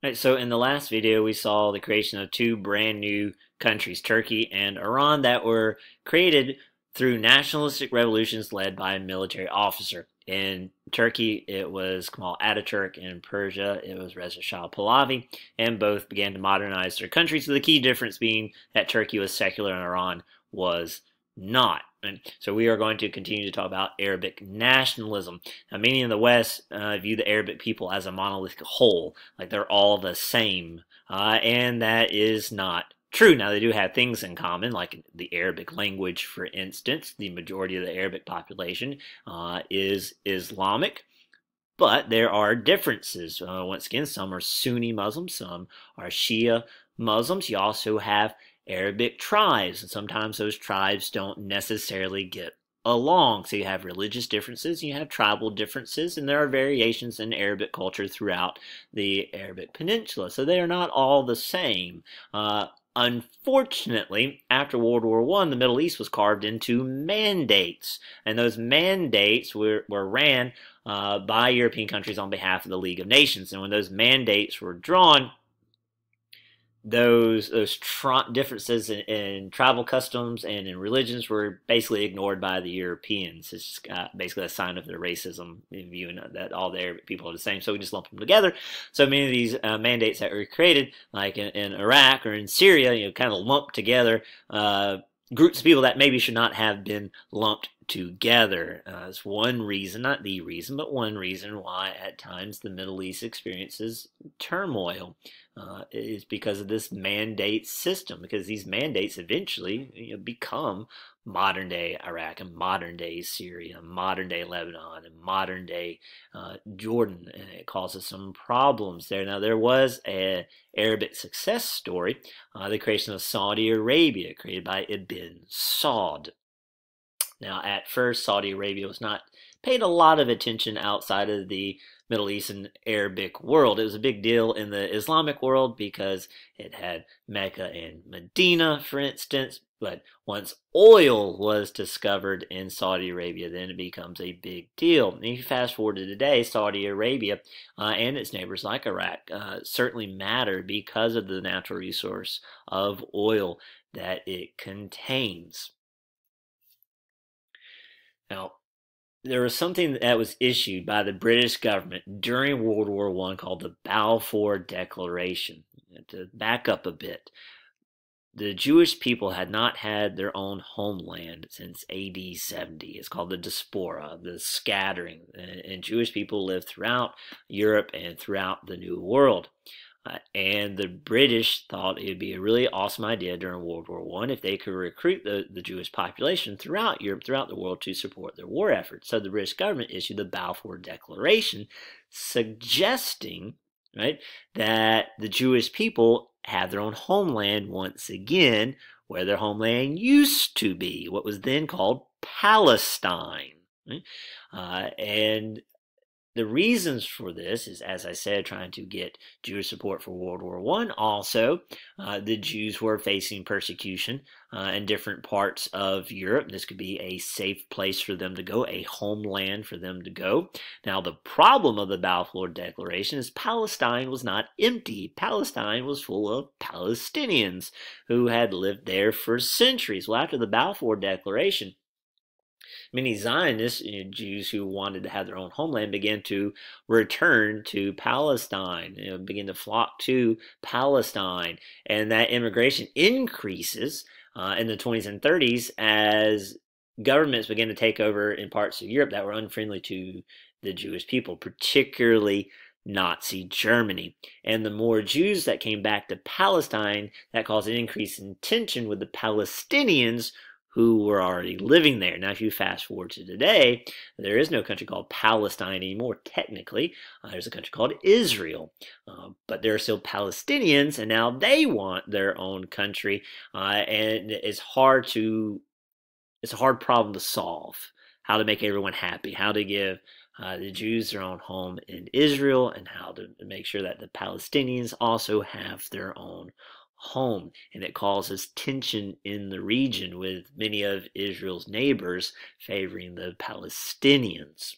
Right, so in the last video, we saw the creation of two brand new countries, Turkey and Iran, that were created through nationalistic revolutions led by a military officer. In Turkey, it was Kemal Ataturk. In Persia, it was Reza Shah Pahlavi, and both began to modernize their countries, with the key difference being that Turkey was secular and Iran was not. And so we are going to continue to talk about Arabic nationalism. Now, many in the West view the Arabic people as a monolithic whole, like they're all the same, and that is not true. Now, they do have things in common, like the Arabic language, for instance. The majority of the Arabic population is Islamic. But there are differences. Once again, some are Sunni Muslims, some are Shia Muslims. You also have Arabic tribes, and sometimes those tribes don't necessarily get along. So you have religious differences, you have tribal differences, and there are variations in Arabic culture throughout the Arabic Peninsula. So they are not all the same. Unfortunately, after World War I, the Middle East was carved into mandates, and those mandates were ran by European countries on behalf of the League of Nations. And when those mandates were drawn, those differences in tribal customs and in religions were basically ignored by the Europeans. It's just basically a sign of their racism, viewing that all the Arabic people are the same. So we just lump them together. So many of these mandates that were created, like in Iraq or in Syria, kind of lumped together groups of people that maybe should not have been lumped together. It's one reason, not the reason, but one reason why at times the Middle East experiences turmoil. Is because of this mandate system, because these mandates eventually become modern day Iraq and modern day Syria, modern day Lebanon, and modern day Jordan, and it causes some problems there. Now, there was an Arabic success story, the creation of Saudi Arabia, created by Ibn Saud. Now, at first, Saudi Arabia was not paid a lot of attention outside of the Middle East and Arabic world. It was a big deal in the Islamic world because it had Mecca and Medina, for instance. But once oil was discovered in Saudi Arabia, then it becomes a big deal. And if you fast forward to today, Saudi Arabia and its neighbors like Iraq certainly matter because of the natural resource of oil that it contains. Now, there was something that was issued by the British government during World War I called the Balfour Declaration. To back up a bit, the Jewish people had not had their own homeland since AD 70. It's called the diaspora, the scattering. And Jewish people lived throughout Europe and throughout the New World. And the British thought it would be a really awesome idea during World War I if they could recruit the Jewish population throughout Europe, throughout the world, to support their war efforts. So the British government issued the Balfour Declaration, suggesting, right, that the Jewish people have their own homeland once again, where their homeland used to be, what was then called Palestine. Right? And the reasons for this is, as I said, trying to get Jewish support for World War I. Also, the Jews were facing persecution in different parts of Europe. This could be a safe place for them to go, a homeland for them to go. Now, the problem of the Balfour Declaration is Palestine was not empty. Palestine was full of Palestinians who had lived there for centuries. Well, after the Balfour Declaration, many Zionist Jews who wanted to have their own homeland began to return to Palestine, begin to flock to Palestine, and that immigration increases in the 20s and 30s as governments began to take over in parts of Europe that were unfriendly to the Jewish people, particularly Nazi Germany. And the more Jews that came back to Palestine, that caused an increase in tension with the Palestinians who were already living there. Now, if you fast forward to today, there is no country called Palestine anymore, technically. There's a country called Israel. But there are still Palestinians, and now they want their own country. And it's a hard problem to solve. How to make everyone happy, how to give the Jews their own home in Israel, and how to make sure that the Palestinians also have their own home. And it causes tension in the region, with many of Israel's neighbors favoring the Palestinians.